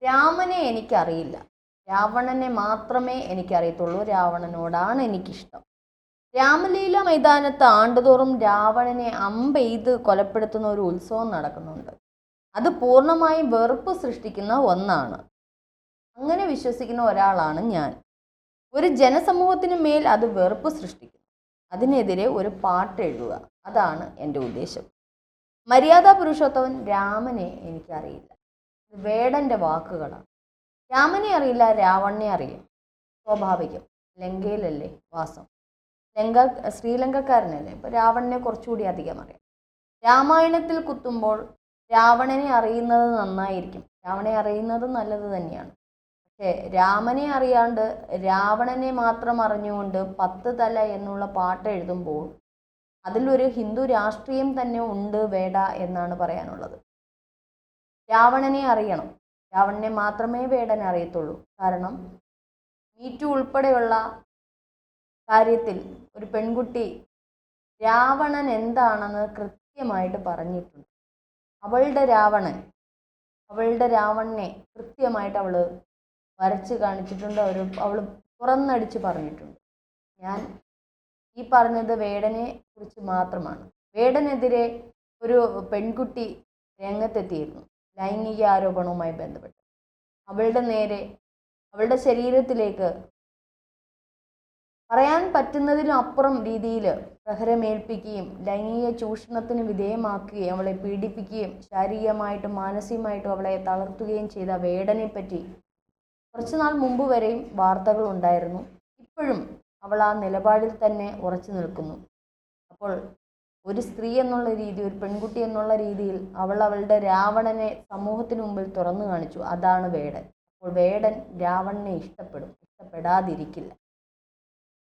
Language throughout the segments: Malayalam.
രാമനെ എനിക്കറിയില്ല. രാവണനെ മാത്രമേ എനിക്കറിയത്തുള്ളൂ. രാവണനോടാണ് എനിക്കിഷ്ടം. രാമലീല മൈതാനത്ത് ആണ്ടുതോറും രാവണനെ അമ്പെയ്ത് കൊലപ്പെടുത്തുന്ന ഒരു ഉത്സവം നടക്കുന്നുണ്ട്. അത് പൂർണ്ണമായും വെറുപ്പ് സൃഷ്ടിക്കുന്ന ഒന്നാണ്. അങ്ങനെ വിശ്വസിക്കുന്ന ഒരാളാണ് ഞാൻ. ഒരു ജനസമൂഹത്തിന് മേൽ അത് വെറുപ്പ് സൃഷ്ടിക്കുന്നു. അതിനെതിരെ ഒരു പാട്ട് എഴുതുക, അതാണ് എൻ്റെ ഉദ്ദേശം. മര്യാദാ പുരുഷോത്തമൻ രാമനെ എനിക്കറിയില്ല. വേടൻ്റെ വാക്കുകളാണ്. രാമനെ അറിയില്ല, രാവണനെ അറിയും. സ്വാഭാവികം. ലങ്കയിലല്ലേ വാസം, ശ്രീലങ്കക്കാരനല്ലേ. ഇപ്പോൾ രാവണനെ കുറച്ചുകൂടി അധികം അറിയാം. രാമായണത്തിൽ കുത്തുമ്പോൾ രാവണനെ അറിയുന്നത് നന്നായിരിക്കും. രാവണനെ അറിയുന്നത് നല്ലത് തന്നെയാണ്. പക്ഷേ രാമനെ അറിയാണ്ട് രാവണനെ മാത്രം അറിഞ്ഞുകൊണ്ട് 10 തല എന്നുള്ള പാട്ട് എഴുതുമ്പോൾ അതിലൊരു ഹിന്ദു രാഷ്ട്രീയം തന്നെ ഉണ്ട് വേട എന്നാണ് പറയാനുള്ളത്. രാവണനെ അറിയണം. രാവണനെ മാത്രമേ വേടനെ അറിയത്തുള്ളൂ. കാരണം മീറ്റു ഉൾപ്പെടെയുള്ള കാര്യത്തിൽ ഒരു പെൺകുട്ടി രാവണൻ എന്താണെന്ന് കൃത്യമായിട്ട് പറഞ്ഞിട്ടുണ്ട്. അവളുടെ രാവണനെ കൃത്യമായിട്ട് അവൾ വരച്ച് കാണിച്ചിട്ടുണ്ട്. അവൾ തുറന്നടിച്ച് പറഞ്ഞിട്ടുണ്ട്. ഞാൻ ഈ പറഞ്ഞത് വേടനെ കുറിച്ച് മാത്രമാണ്. വേടനെതിരെ ഒരു പെൺകുട്ടി രംഗത്തെത്തിയിരുന്നു ലൈംഗിക ആരോപണവുമായി ബന്ധപ്പെട്ട്. അവളുടെ നേരെ, അവളുടെ ശരീരത്തിലേക്ക് പറയാൻ പറ്റുന്നതിലും അപ്പുറം രീതിയിൽ പ്രഹരമേൽപ്പിക്കുകയും ലൈംഗിക ചൂഷണത്തിന് വിധേയമാക്കുകയും അവളെ പീഡിപ്പിക്കുകയും ശാരീരികമായിട്ടും മാനസികമായിട്ടും അവളെ തളർത്തുകയും ചെയ്ത വേടനെ പറ്റി കുറച്ചുനാൾ മുമ്പ് വരെയും വാർത്തകൾ ഉണ്ടായിരുന്നു. ഇപ്പോഴും അവൾ ആ നിലപാടിൽ തന്നെ ഉറച്ചു നിൽക്കുന്നു. അപ്പോൾ ഒരു സ്ത്രീ എന്നുള്ള രീതി, ഒരു പെൺകുട്ടി എന്നുള്ള രീതിയിൽ അവളുടെ രാവണനെ സമൂഹത്തിന് മുമ്പിൽ തുറന്നു കാണിച്ചു. അതാണ് വേടൻ. അപ്പോൾ വേടൻ രാവണനെ ഇഷ്ടപ്പെടാതിരിക്കില്ല.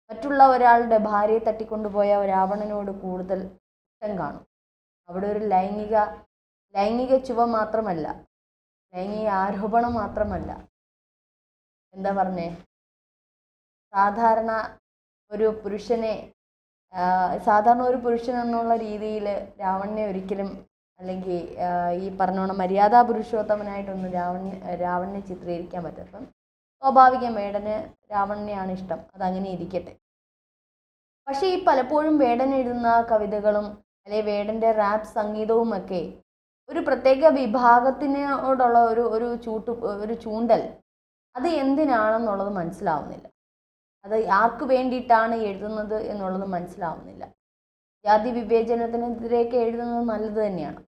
മറ്റുള്ള ഒരാളുടെ ഭാര്യയെ തട്ടിക്കൊണ്ടുപോയ രാവണനോട് കൂടുതൽ ഇഷ്ടം കാണും. അവിടെ ഒരു ലൈംഗിക ചുവ മാത്രമല്ല, ലൈംഗിക ആരോപണം മാത്രമല്ല, എന്താ പറഞ്ഞേ, സാധാരണ ഒരു പുരുഷൻ എന്നുള്ള രീതിയിൽ രാവണനെ ഒരിക്കലും, അല്ലെങ്കിൽ ഈ പറഞ്ഞോണം മര്യാദാ പുരുഷോത്തമനായിട്ടൊന്നും രാവണനെ ചിത്രീകരിക്കാൻ പറ്റും. അപ്പം സ്വാഭാവികം വേടന് രാവണനെയാണ് ഇഷ്ടം. അതങ്ങനെ ഇരിക്കട്ടെ. പക്ഷേ ഈ പലപ്പോഴും വേടൻ എഴുതുന്ന കവിതകളും അല്ലെങ്കിൽ വേടൻ്റെ റാപ്പ് സംഗീതവുമൊക്കെ ഒരു പ്രത്യേക വിഭാഗത്തിനോടുള്ള ഒരു ചൂണ്ടൽ, അത് എന്തിനാണെന്നുള്ളത് മനസ്സിലാവുന്നില്ല. അത് ആർക്ക് വേണ്ടിയിട്ടാണ് എഴുതുന്നത് എന്നുള്ളത് മനസ്സിലാവുന്നില്ല. ജാതി വിവേചനത്തിനെതിരെയൊക്കെ എഴുതുന്നത് നല്ലത് തന്നെയാണ്.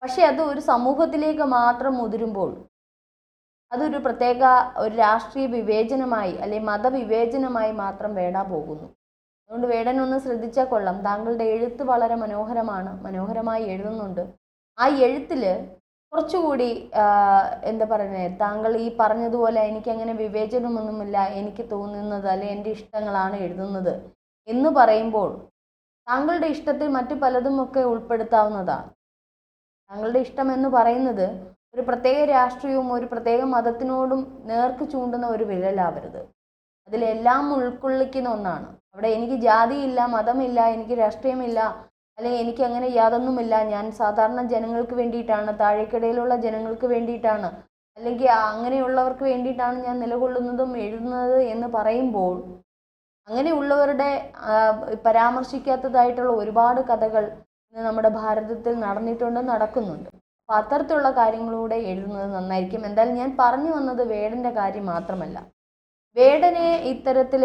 പക്ഷേ അത് ഒരു സമൂഹത്തിലേക്ക് മാത്രം മുതിരുമ്പോൾ അതൊരു പ്രത്യേക ഒരു രാഷ്ട്രീയ വിവേചനമായി അല്ലെങ്കിൽ മതവിവേചനമായി മാത്രം വേട പോകുന്നു. അതുകൊണ്ട് വേടനൊന്ന് ശ്രദ്ധിച്ചാൽ കൊള്ളാം. താങ്കളുടെ എഴുത്ത് വളരെ മനോഹരമായി എഴുതുന്നുണ്ട്. ആ എഴുത്തിൽ കുറച്ചുകൂടി എന്താ പറയുന്നത്, താങ്കൾ ഈ പറഞ്ഞതുപോലെ എനിക്കങ്ങനെ വിവേചനമൊന്നുമില്ല, എനിക്ക് തോന്നുന്നത് അല്ലെങ്കിൽ എൻ്റെ ഇഷ്ടങ്ങളാണ് എഴുതുന്നത് എന്ന് പറയുമ്പോൾ താങ്കളുടെ ഇഷ്ടത്തിൽ മറ്റു പലതുമൊക്കെ ഉൾപ്പെടുത്താവുന്നതാണ്. താങ്കളുടെ ഇഷ്ടം എന്ന് പറയുന്നത് ഒരു പ്രത്യേക രാഷ്ട്രീയവും ഒരു പ്രത്യേക മതത്തിനോടും നേർക്ക് ചൂണ്ടുന്ന ഒരു വിരലാവരുത്. അതിലെല്ലാം ഉൾക്കൊള്ളിക്കുന്ന ഒന്നാണ്. അവിടെ എനിക്ക് ജാതിയില്ല, മതമില്ല, എനിക്ക് രാഷ്ട്രീയമില്ല, അല്ലെങ്കിൽ എനിക്ക് അങ്ങനെ യാതൊന്നുമില്ല, ഞാൻ സാധാരണ ജനങ്ങൾക്ക് വേണ്ടിയിട്ടാണ്, താഴേക്കിടയിലുള്ള ജനങ്ങൾക്ക് വേണ്ടിയിട്ടാണ്, അല്ലെങ്കിൽ അങ്ങനെയുള്ളവർക്ക് വേണ്ടിയിട്ടാണ് ഞാൻ നിലകൊള്ളുന്നതും എഴുതുന്നത് എന്ന് പറയുമ്പോൾ അങ്ങനെയുള്ളവരുടെ പരാമർശിക്കാത്തതായിട്ടുള്ള ഒരുപാട് കഥകൾ ഇന്ന് നമ്മുടെ ഭാരതത്തിൽ നടക്കുന്നുണ്ട്. അപ്പോൾ അത്തരത്തിലുള്ള കാര്യങ്ങളിലൂടെ എഴുതുന്നത് നന്നായിരിക്കും. എന്തായാലും ഞാൻ പറഞ്ഞു വന്നത് വേടൻ്റെ കാര്യം മാത്രമല്ല. വേടനെ ഇത്തരത്തിൽ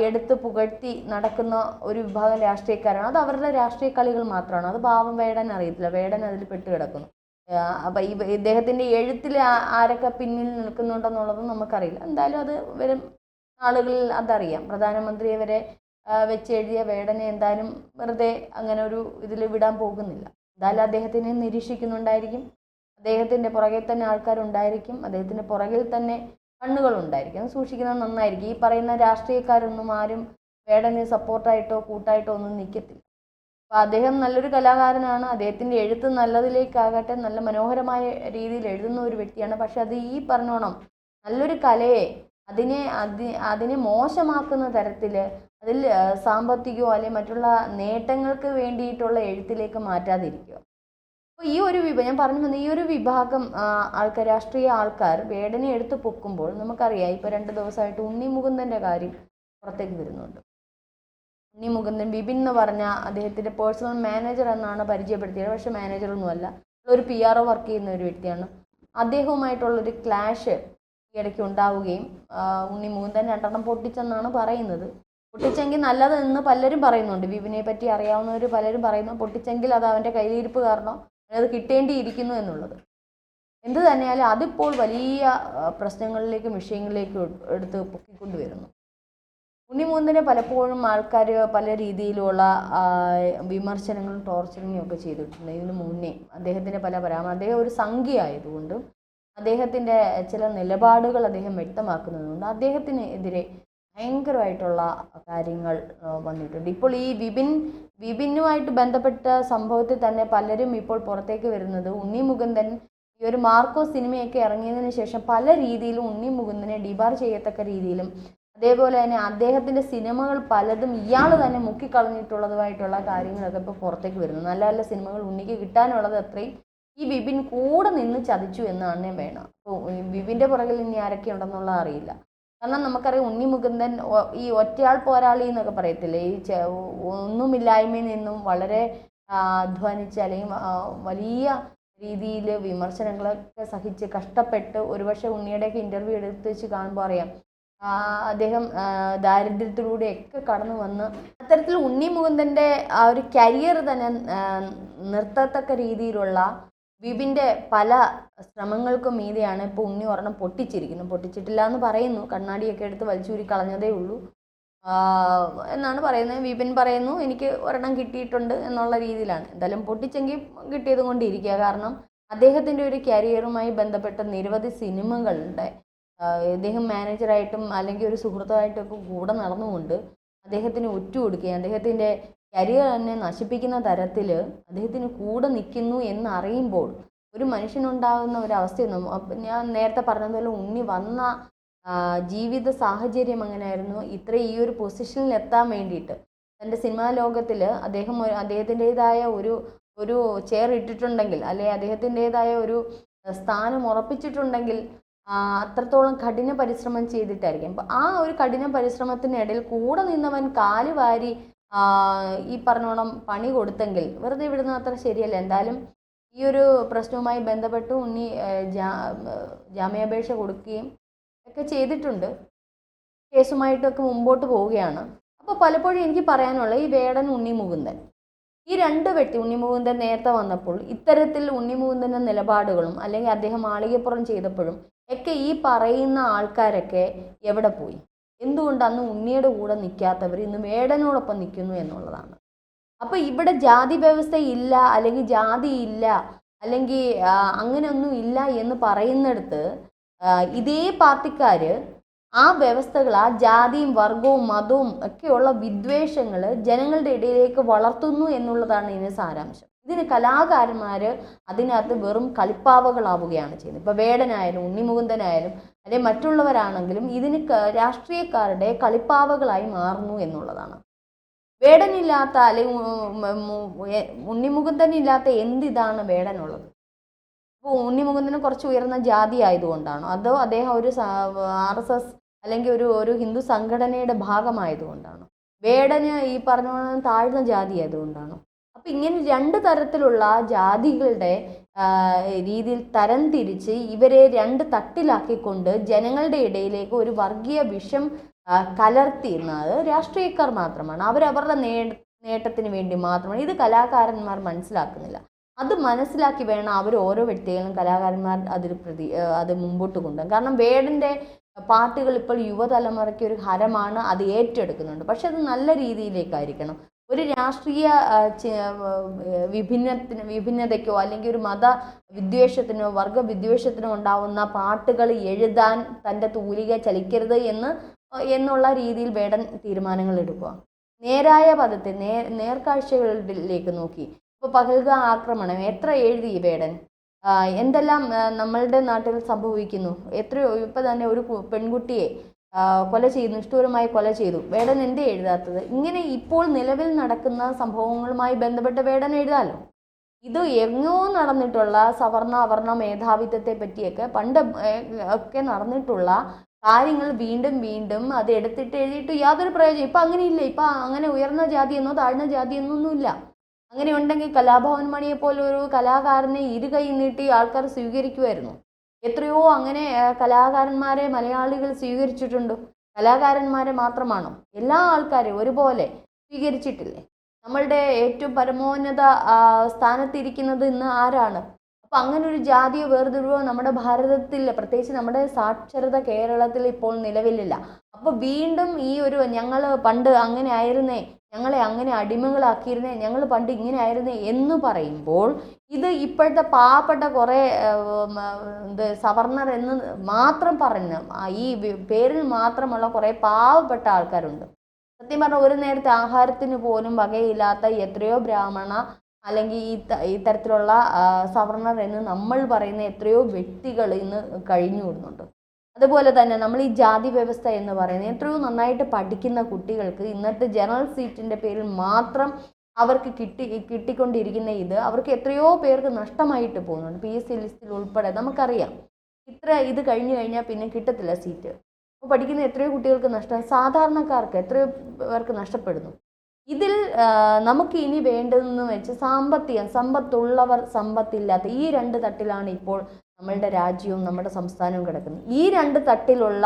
എടുത്ത് പുകഴ്ത്തി നടക്കുന്ന ഒരു വിഭാഗം രാഷ്ട്രീയക്കാരാണ്. അത് അവരുടെ രാഷ്ട്രീയ കളികൾ മാത്രമാണ്. അത് പാവം വേടൻ അറിയത്തില്ല. വേടൻ അതിൽ പെട്ട് കിടക്കുന്നു. അപ്പം ഇദ്ദേഹത്തിൻ്റെ എഴുത്തിൽ ആരൊക്കെ പിന്നിൽ നിൽക്കുന്നുണ്ടെന്നുള്ളതും നമുക്കറിയില്ല. എന്തായാലും അത് വരും നാളുകളിൽ അതറിയാം. പ്രധാനമന്ത്രിയെ വരെ വെച്ച് എഴുതിയ വേടനെ എന്തായാലും വെറുതെ അങ്ങനെ ഒരു ഇതിൽ വിടാൻ പോകുന്നില്ല. എന്തായാലും അദ്ദേഹത്തിനെ നിരീക്ഷിക്കുന്നുണ്ടായിരിക്കും. അദ്ദേഹത്തിൻ്റെ പുറകെ തന്നെ ആൾക്കാരുണ്ടായിരിക്കും. അദ്ദേഹത്തിൻ്റെ പുറകിൽ തന്നെ കണ്ണുകളുണ്ടായിരിക്കും. സൂക്ഷിക്കുന്നത് നന്നായിരിക്കും. ഈ പറയുന്ന രാഷ്ട്രീയക്കാരൊന്നും ആരും വേടന് സപ്പോർട്ടായിട്ടോ കൂട്ടായിട്ടോ ഒന്നും നിൽക്കത്തില്ല. അപ്പോൾ അദ്ദേഹം നല്ലൊരു കലാകാരനാണ്. അദ്ദേഹത്തിൻ്റെ എഴുത്ത് നല്ലതിലേക്കാകട്ടെ, നല്ല മനോഹരമായ രീതിയിൽ എഴുതുന്ന ഒരു വ്യക്തിയാണ്. പക്ഷെ അത് ഈ പറഞ്ഞോണം നല്ലൊരു കലയെ അതിനെ മോശമാക്കുന്ന തരത്തിൽ അതിൽ സാമ്പത്തികമോ അല്ലെങ്കിൽ മറ്റുള്ള നേട്ടങ്ങൾക്ക് വേണ്ടിയിട്ടുള്ള എഴുത്തിലേക്ക് മാറ്റാതിരിക്കുക. അപ്പോൾ ഈ ഒരു ഞാൻ പറഞ്ഞു വന്ന ഈ ഒരു വിഭാഗം ആൾക്കാർ, രാഷ്ട്രീയ ആൾക്കാർ വേടനെ എടുത്ത് പൊക്കുമ്പോൾ നമുക്കറിയാം, ഇപ്പോൾ 2 ദിവസമായിട്ട് ഉണ്ണി മുകുന്ദൻ്റെ കാര്യം പുറത്തേക്ക് വരുന്നുണ്ട്. ഉണ്ണി മുകുന്ദൻ, ബിബിൻ എന്ന് പറഞ്ഞ അദ്ദേഹത്തിൻ്റെ പേഴ്സണൽ മാനേജർ എന്നാണ് പരിചയപ്പെടുത്തിയത്. പക്ഷേ മാനേജറൊന്നുമല്ല, ഒരു PR വർക്ക് ചെയ്യുന്ന ഒരു വ്യക്തിയാണ്. അദ്ദേഹവുമായിട്ടുള്ളൊരു ക്ലാഷ് ഈ ഇടയ്ക്ക് ഉണ്ടാവുകയും ഉണ്ണി മുകുന്ദൻ 2 പൊട്ടിച്ചെന്നാണ് പറയുന്നത്. പൊട്ടിച്ചെങ്കിൽ നല്ലതെന്ന് പലരും പറയുന്നുണ്ട്. ബിബിനെ പറ്റി അറിയാവുന്നവർ പലരും പറയുന്നു പൊട്ടിച്ചെങ്കിൽ അത് അവൻ്റെ കയ്യിലിരിപ്പ് കാരണം അത് കിട്ടേണ്ടിയിരിക്കുന്നു എന്നുള്ളത്. എന്ത് തന്നെയാലും അതിപ്പോൾ വലിയ പ്രശ്നങ്ങളിലേക്കും വിഷയങ്ങളിലേക്കും എടുത്ത് പൊക്കിക്കൊണ്ടുവരുന്നു. ഉണ്ണി മുകുന്ദനെ പലപ്പോഴും ആൾക്കാർ പല രീതിയിലുള്ള വിമർശനങ്ങളും ടോർച്ചറിങ്ങും ഒക്കെ ചെയ്തിട്ടുണ്ട്. ഇതിന് മുന്നേ അദ്ദേഹത്തിൻ്റെ പല അദ്ദേഹം ഒരു സംഖ്യ ആയതുകൊണ്ടും അദ്ദേഹത്തിൻ്റെ ചില നിലപാടുകൾ അദ്ദേഹം വ്യക്തമാക്കുന്നതുകൊണ്ട് അദ്ദേഹത്തിനെതിരെ ഭയങ്കരമായിട്ടുള്ള കാര്യങ്ങൾ വന്നിട്ടുണ്ട്. ഇപ്പോൾ ഈ വിപിനുമായിട്ട് ബന്ധപ്പെട്ട സംഭവത്തിൽ തന്നെ പലരും ഇപ്പോൾ പുറത്തേക്ക് വരുന്നത്, ഉണ്ണി മുകുന്ദൻ ഈ ഒരു മാർക്കോ സിനിമയൊക്കെ ഇറങ്ങിയതിന് ശേഷം പല രീതിയിലും ഉണ്ണി മുകുന്ദനെ ഡിബാർ ചെയ്യത്തക്ക രീതിയിലും അതേപോലെ തന്നെ അദ്ദേഹത്തിൻ്റെ സിനിമകൾ പലതും ഇയാൾ തന്നെ മുക്കിക്കളഞ്ഞിട്ടുള്ളതുമായിട്ടുള്ള കാര്യങ്ങളൊക്കെ ഇപ്പോൾ പുറത്തേക്ക് വരുന്നു. നല്ല നല്ല സിനിമകൾ ഉണ്ണിക്ക് കിട്ടാനുള്ളത് അത്രയും ഈ വിപിൻ കൂടെ നിന്ന് ചതിച്ചു എന്നാണ് വേണം. അപ്പോൾ വിപിൻ്റെ പുറകിൽ ഇനി ആരൊക്കെ ഉണ്ടെന്നുള്ളത് അറിയില്ല. കാരണം നമുക്കറിയാം ഉണ്ണി മുകുന്ദൻ ഈ ഒറ്റയാൾ പോരാളി എന്നൊക്കെ പറയത്തില്ലേ, ഈ ഒന്നുമില്ലായ്മയിൽ നിന്നും വളരെ അധ്വാനിച്ച് അല്ലെങ്കിൽ വലിയ രീതിയിൽ വിമർശനങ്ങളൊക്കെ സഹിച്ച് കഷ്ടപ്പെട്ട്, ഒരുപക്ഷെ ഉണ്ണിയുടെയൊക്കെ ഇൻ്റർവ്യൂ എടുത്ത് വെച്ച് കാണുമ്പോൾ അറിയാം അദ്ദേഹം ദാരിദ്ര്യത്തിലൂടെയൊക്കെ കടന്നു വന്ന് അത്തരത്തിൽ ഉണ്ണി മുകുന്ദൻ്റെ ആ ഒരു കരിയർ തന്നെ നിർത്തത്തക്ക രീതിയിലുള്ള വിപിൻ്റെ പല ശ്രമങ്ങൾക്കും മീതെയാണ് ഇപ്പോൾ ഉണ്ണി ഒരെണ്ണം പൊട്ടിച്ചിരിക്കുന്നത്. പൊട്ടിച്ചിട്ടില്ല എന്ന് പറയുന്നു, കണ്ണാടിയൊക്കെ എടുത്ത് വലിച്ചൂരി കളഞ്ഞതേ ഉള്ളൂ എന്നാണ് പറയുന്നത്. വിപിൻ പറയുന്നു എനിക്ക് ഒരെണ്ണം കിട്ടിയിട്ടുണ്ട് എന്നുള്ള രീതിയിലാണ്. എന്തായാലും പൊട്ടിച്ചെങ്കിൽ കിട്ടിയത് കൊണ്ടിരിക്കുക. കാരണം അദ്ദേഹത്തിൻ്റെ ഒരു കരിയറുമായി ബന്ധപ്പെട്ട നിരവധി സിനിമകളുടെ അദ്ദേഹം മാനേജറായിട്ടും അല്ലെങ്കിൽ ഒരു സുഹൃത്തുമായിട്ടൊക്കെ കൂടെ നടന്നുകൊണ്ട് അദ്ദേഹത്തിന് ഒറ്റുകൊടുക്കുകയും അദ്ദേഹത്തിൻ്റെ കരിയർ തന്നെ നശിപ്പിക്കുന്ന തരത്തിൽ അദ്ദേഹത്തിന് കൂടെ നിൽക്കുന്നു എന്നറിയുമ്പോൾ ഒരു മനുഷ്യനുണ്ടാകുന്ന ഒരവസ്ഥയൊന്നും, ഞാൻ നേരത്തെ പറഞ്ഞതുപോലെ ഉണ്ണി വന്ന ജീവിത സാഹചര്യം അങ്ങനെയായിരുന്നു. ഈ ഒരു പൊസിഷനിൽ എത്താൻ വേണ്ടിയിട്ട് തൻ്റെ സിനിമാ ലോകത്തിൽ അദ്ദേഹത്തിൻ്റെതായ ഒരു ചെയർ ഇട്ടിട്ടുണ്ടെങ്കിൽ, അല്ലെങ്കിൽ അദ്ദേഹത്തിൻ്റെതായ ഒരു സ്ഥാനം ഉറപ്പിച്ചിട്ടുണ്ടെങ്കിൽ അത്രത്തോളം കഠിന പരിശ്രമം ചെയ്തിട്ടായിരിക്കും. അപ്പോൾ ആ ഒരു കഠിന പരിശ്രമത്തിനിടയിൽ കൂടെ നിന്നവൻ കാല് വാരി ഈ പറഞ്ഞോണം പണി കൊടുത്തെങ്കിൽ വെറുതെ വിടുന്ന അത്ര ശരിയല്ല. എന്തായാലും ഈ ഒരു പ്രശ്നവുമായി ബന്ധപ്പെട്ട് ഉണ്ണി ജാമ്യാപേക്ഷ കൊടുക്കുകയും ഒക്കെ ചെയ്തിട്ടുണ്ട്. കേസുമായിട്ടൊക്കെ മുമ്പോട്ട് പോവുകയാണ്. അപ്പോൾ പലപ്പോഴും എനിക്ക് പറയാനുള്ള ഈ വേടൻ ഉണ്ണി മുകുന്ദൻ, ഈ 2 വ്യക്തി, ഉണ്ണി മുകുന്ദൻ നേരത്തെ വന്നപ്പോൾ ഇത്തരത്തിൽ ഉണ്ണി മുകുന്ദൻ്റെ നിലപാടുകളും അല്ലെങ്കിൽ അദ്ദേഹം മാളികപ്പുറം ചെയ്തപ്പോഴും ഒക്കെ ഈ പറയുന്ന ആൾക്കാരൊക്കെ എവിടെ പോയി? എന്തുകൊണ്ട് അന്ന് ഉണ്ണിയുടെ കൂടെ നിൽക്കാത്തവർ ഇന്ന് വേടനോടൊപ്പം നിൽക്കുന്നു എന്നുള്ളതാണ്. അപ്പോൾ ഇവിടെ ജാതി വ്യവസ്ഥ ഇല്ല, അല്ലെങ്കിൽ ജാതി ഇല്ല, അല്ലെങ്കിൽ അങ്ങനെയൊന്നും ഇല്ല എന്ന് പറയുന്നിടത്ത് ഇതേ പാർട്ടിക്കാർ ആ വ്യവസ്ഥകൾ, ആ ജാതിയും വർഗവും മതവും ഒക്കെയുള്ള വിദ്വേഷങ്ങൾ ജനങ്ങളുടെ ഇടയിലേക്ക് വളർത്തുന്നു എന്നുള്ളതാണ് ഇതിന് സാരാംശം. ഇതിന് കലാകാരന്മാർ അതിനകത്ത് വെറും കളിപ്പാവകളാവുകയാണ് ചെയ്യുന്നത്. ഇപ്പോൾ വേടനായാലും ഉണ്ണി മുകുന്ദനായാലും അല്ലെങ്കിൽ മറ്റുള്ളവരാണെങ്കിലും ഇതിന് രാഷ്ട്രീയക്കാരുടെ കളിപ്പാവകളായി മാറുന്നു എന്നുള്ളതാണ്. വേടനില്ലാത്ത അല്ലെങ്കിൽ ഉണ്ണി മുകുന്ദനില്ലാത്ത എന്തിതാണ് വേടനുള്ളത്? ഇപ്പോൾ ഉണ്ണി മുകുന്ദന് കുറച്ച് ഉയർന്ന ജാതി ആയതുകൊണ്ടാണോ, അതോ അദ്ദേഹം ഒരു RSS അല്ലെങ്കിൽ ഒരു ഹിന്ദു സംഘടനയുടെ ഭാഗമായതുകൊണ്ടാണോ? വേടന് ഈ പറഞ്ഞ താഴ്ന്ന ജാതി ആയതുകൊണ്ടാണോ? അപ്പം ഇങ്ങനെ 2 തരത്തിലുള്ള ജാതികളുടെ രീതിയിൽ തരംതിരിച്ച് ഇവരെ 2 തട്ടിലാക്കിക്കൊണ്ട് ജനങ്ങളുടെ ഇടയിലേക്ക് ഒരു വർഗീയ വിഷം കലർത്തിയിരുന്നത് രാഷ്ട്രീയക്കാർ മാത്രമാണ്. അവരവരുടെ നേട്ടത്തിന് വേണ്ടി മാത്രമാണ്. ഇത് കലാകാരന്മാർ മനസ്സിലാക്കുന്നില്ല. അത് മനസ്സിലാക്കി വേണം അവർ ഓരോ വ്യക്തികളും കലാകാരന്മാർ അത് മുമ്പോട്ട് കൊണ്ടുപോകാൻ. കാരണം വേടൻ്റെ പാട്ടുകൾ ഇപ്പോൾ യുവതലമുറയ്ക്ക് ഒരു ഹരമാണ്, അത് ഏറ്റെടുക്കുന്നുണ്ട്. പക്ഷെ അത് നല്ല രീതിയിലേക്കായിരിക്കണം. ഒരു രാഷ്ട്രീയ വിഭിന്നതയ്ക്കോ അല്ലെങ്കിൽ ഒരു മത വിദ്വേഷത്തിനോ വർഗവിദ്വേഷത്തിനോ ഉണ്ടാവുന്ന പാട്ടുകൾ എഴുതാൻ തൻ്റെ തൂലിക ചലിക്കരുത് എന്നുള്ള രീതിയിൽ വേടൻ തീരുമാനങ്ങൾ എടുക്കുക. നേരായ പദത്തിൽ നേർക്കാഴ്ചകളിലേക്ക് നോക്കി. ഇപ്പോൾ പഹൽഗാം ആക്രമണം എത്ര എഴുതി വേടൻ, എന്തെല്ലാം നമ്മളുടെ നാട്ടിൽ സംഭവിക്കുന്നു, എത്രയോ ഇപ്പോൾ തന്നെ ഒരു പെൺകുട്ടിയെ കൊല ചെയ്യുന്നു, നിഷ്ഠൂരമായി കൊല ചെയ്തു. വേടൻ എന്തേ എഴുതാത്തത്? ഇങ്ങനെ ഇപ്പോൾ നിലവിൽ നടക്കുന്ന സംഭവങ്ങളുമായി ബന്ധപ്പെട്ട് വേടൻ എഴുതാമല്ലോ. ഇത് എങ്ങോ നടന്നിട്ടുള്ള സവർണ അവർണ മേധാവിത്വത്തെ പറ്റിയൊക്കെ പണ്ട് ഒക്കെ നടന്നിട്ടുള്ള കാര്യങ്ങൾ വീണ്ടും വീണ്ടും അത് എടുത്തിട്ട് എഴുതിയിട്ട് യാതൊരു പ്രയോജനം. ഇപ്പം അങ്ങനെയില്ല. ഇപ്പം അങ്ങനെ ഉയർന്ന ജാതിയെന്നോ താഴ്ന്ന ജാതിയെന്നൊന്നുമില്ല. അങ്ങനെ ഉണ്ടെങ്കിൽ കലാഭവൻ മണിയെ പോലെ ഒരു കലാകാരനെ ഇരുകൈ നീട്ടി ആൾക്കാർ സ്വീകരിക്കുമായിരുന്നു. എത്രയോ അങ്ങനെ കലാകാരന്മാരെ മലയാളികൾ സ്വീകരിച്ചിട്ടുണ്ട്. കലാകാരന്മാരെ മാത്രമാണോ? എല്ലാ ആൾക്കാരെയും ഒരുപോലെ സ്വീകരിച്ചിട്ടില്ലേ? നമ്മളുടെ ഏറ്റവും പരമോന്നത സ്ഥാനത്തിരിക്കുന്നത് ഇന്ന് ആരാണ്? അപ്പം അങ്ങനെ ഒരു ജാതിയോ വേർതിരിവോ നമ്മുടെ ഭാരതത്തിൽ, പ്രത്യേകിച്ച് നമ്മുടെ സാക്ഷരത കേരളത്തിൽ ഇപ്പോൾ നിലവിലില്ല. അപ്പോൾ വീണ്ടും ഈ ഒരു ഞങ്ങൾ പണ്ട് അങ്ങനെ ആയിരുന്നേ, ഞങ്ങളെ അങ്ങനെ അടിമകളാക്കിയിരുന്നേ, ഞങ്ങൾ പണ്ട് ഇങ്ങനെ ആയിരുന്നേ എന്ന് പറയുമ്പോൾ ഇത് ഇപ്പോഴത്തെ പാവപ്പെട്ട കുറേ സവർണർ എന്ന് മാത്രം പറഞ്ഞ് ഈ പേരിൽ മാത്രമുള്ള കുറേ പാവപ്പെട്ട ആൾക്കാരുണ്ട്. സത്യം പറഞ്ഞാൽ ഒരു നേരത്തെ ആഹാരത്തിന് പോലും വകയില്ലാത്ത എത്രയോ ബ്രാഹ്മണ അല്ലെങ്കിൽ ഈ തരത്തിലുള്ള സവർണർ എന്ന് നമ്മൾ പറയുന്ന എത്രയോ വ്യക്തികൾ ഇന്ന് കഴിഞ്ഞു കൂടുന്നുണ്ട്. അതുപോലെ തന്നെ നമ്മൾ ഈ ജാതി വ്യവസ്ഥ എന്ന് പറയുന്നത് എത്രയോ നന്നായിട്ട് പഠിക്കുന്ന കുട്ടികൾക്ക് ഇന്നത്തെ ജനറൽ സീറ്റിൻ്റെ പേരിൽ മാത്രം അവർക്ക് കിട്ടിക്കൊണ്ടിരിക്കുന്ന ഇത് അവർക്ക് എത്രയോ പേർക്ക് നഷ്ടമായിട്ട് പോകുന്നുണ്ട്. PSC ലിസ്റ്റിൽ ഉൾപ്പെടെ നമുക്കറിയാം. ഇത് കഴിഞ്ഞു കഴിഞ്ഞാൽ പിന്നെ കിട്ടത്തില്ല സീറ്റ്. അപ്പോൾ പഠിക്കുന്ന എത്രയോ കുട്ടികൾക്ക് നഷ്ടം, സാധാരണക്കാർക്ക് എത്രയോ പേർക്ക് നഷ്ടപ്പെടുന്നു. ഇതിൽ നമുക്ക് ഇനി വേണ്ടതെന്ന് വെച്ച് സമ്പത്തുള്ളവർ സമ്പത്തില്ലാത്ത ഈ രണ്ട് തട്ടിലാണ് ഇപ്പോൾ നമ്മളുടെ രാജ്യവും നമ്മുടെ സംസ്ഥാനവും കിടക്കുന്നത്. ഈ രണ്ട് തട്ടിലുള്ള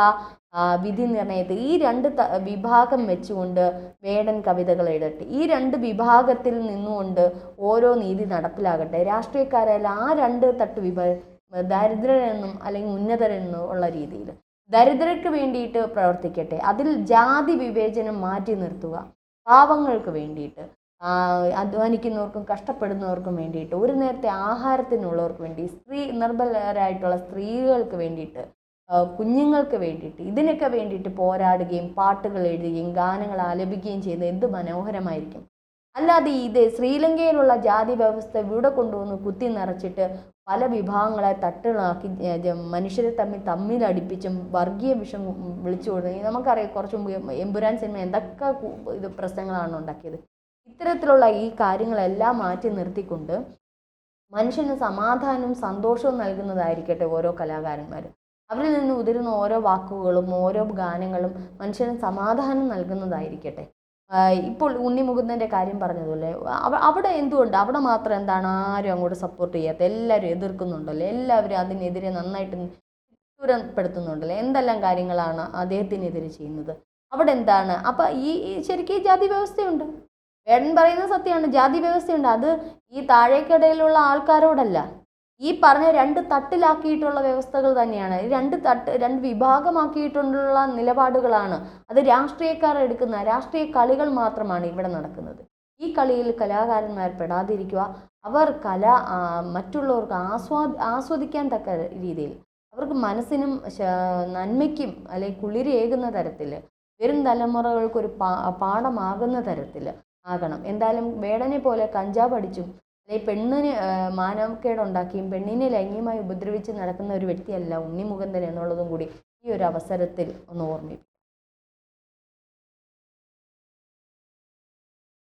വിധി നിർണയത്തിൽ ഈ രണ്ട് വിഭാഗം വെച്ചുകൊണ്ട് വേടൻ കവിതകൾ എഴുതട്ടെ. ഈ രണ്ട് വിഭാഗത്തിൽ നിന്നുകൊണ്ട് ഓരോ നീതി നടപ്പിലാകട്ടെ. രാഷ്ട്രീയക്കാരല്ല ആ രണ്ട് തട്ട് ദരിദ്രരെന്നും അല്ലെങ്കിൽ ഉന്നതരെന്നും ഉള്ള രീതിയിൽ ദരിദ്രർക്ക് വേണ്ടിയിട്ട് പ്രവർത്തിക്കട്ടെ. അതിൽ ജാതി വിവേചനം മാറ്റി നിർത്തുക. പാവങ്ങൾക്ക് വേണ്ടിയിട്ട്, അധ്വാനിക്കുന്നവർക്കും കഷ്ടപ്പെടുന്നവർക്കും വേണ്ടിയിട്ട്, ഒരു നേരത്തെ ആഹാരത്തിനുള്ളവർക്ക് വേണ്ടി, നിർബലരായിട്ടുള്ള സ്ത്രീകൾക്ക് വേണ്ടിയിട്ട്, കുഞ്ഞുങ്ങൾക്ക് വേണ്ടിയിട്ട്, ഇതിനൊക്കെ വേണ്ടിയിട്ട് പോരാടുകയും പാട്ടുകൾ എഴുതുകയും ഗാനങ്ങൾ ആലപിക്കുകയും ചെയ്ത് എന്ത് മനോഹരമായിരിക്കും. അല്ലാതെ ഇത് ശ്രീലങ്കയിലുള്ള ജാതി വ്യവസ്ഥ ഇവിടെ കൊണ്ടുവന്ന് കുത്തി നിറച്ചിട്ട് പല വിഭാഗങ്ങളെ തട്ടുകളാക്കി മനുഷ്യരെ തമ്മിലടിപ്പിച്ചും വർഗീയ വിഷം വിളിച്ചു കൊടുത്തു. നമുക്കറിയാം കുറച്ച് മുമ്പ് എമ്പുരാൻ സിനിമ എന്തൊക്കെ ഇത് പ്രശ്നങ്ങളാണ് ഉണ്ടാക്കിയത്. ഇത്തരത്തിലുള്ള ഈ കാര്യങ്ങളെല്ലാം മാറ്റി നിർത്തിക്കൊണ്ട് മനുഷ്യന് സമാധാനവും സന്തോഷവും നൽകുന്നതായിരിക്കട്ടെ ഓരോ കലാകാരന്മാരും. അവരിൽ നിന്ന് ഉതിരുന്ന ഓരോ വാക്കുകളും ഓരോ ഗാനങ്ങളും മനുഷ്യന് സമാധാനം നൽകുന്നതായിരിക്കട്ടെ. ഇപ്പോൾ ഉണ്ണി മുകുന്ദൻ്റെ കാര്യം പറഞ്ഞതുപോലെ അവിടെ എന്തുകൊണ്ട് അവിടെ മാത്രം എന്താണ് ആരും അങ്ങോട്ട് സപ്പോർട്ട് ചെയ്യാത്ത, എല്ലാവരും എതിർക്കുന്നുണ്ടല്ലോ, എല്ലാവരും അതിനെതിരെ നന്നായിട്ട് ദൂരപ്പെടുത്തുന്നുണ്ടല്ലോ. എന്തെല്ലാം കാര്യങ്ങളാണ് അദ്ദേഹത്തിനെതിരെ ചെയ്യുന്നത്? അവിടെ എന്താണ്? അപ്പം ഈ ശരിക്കും ജാതി വ്യവസ്ഥയുണ്ട്. വേടൻ പറയുന്നത് സത്യമാണ്, ജാതി വ്യവസ്ഥയുണ്ട്. അത് ഈ താഴേക്കിടയിലുള്ള ആൾക്കാരോടല്ല, ഈ പറഞ്ഞ രണ്ട് തട്ടിലാക്കിയിട്ടുള്ള വ്യവസ്ഥകൾ തന്നെയാണ്. രണ്ട് വിഭാഗമാക്കിയിട്ടുള്ള നിലപാടുകളാണ്. അത് രാഷ്ട്രീയക്കാർ എടുക്കുന്ന രാഷ്ട്രീയ കളികൾ മാത്രമാണ് ഇവിടെ നടക്കുന്നത്. ഈ കളിയിൽ കലാകാരന്മാർ പെടാതിരിക്കുക. അവർ കല മറ്റുള്ളവർക്ക് ആസ്വദിക്കാൻ തക്ക രീതിയിൽ, അവർക്ക് മനസ്സിനും നന്മയ്ക്കും അല്ലെങ്കിൽ കുളിരേകുന്ന തരത്തിൽ, വരും തലമുറകൾക്കൊരു പാഠമാകുന്ന തരത്തിൽ ആകണം. എന്തായാലും വേടനെ പോലെ കഞ്ചാവ് അടിച്ചും അല്ലെങ്കിൽ പെണ്ണിന് മാനവക്കേടുണ്ടാക്കിയും പെണ്ണിനെ ലൈംഗികമായി ഉപദ്രവിച്ച് നടക്കുന്ന ഒരു വ്യക്തിയല്ല ഉണ്ണി മുകുന്ദൻ എന്നുള്ളതും കൂടി ഈ ഒരു അവസരത്തിൽ ഒന്ന് ഓർമ്മിപ്പിക്കും.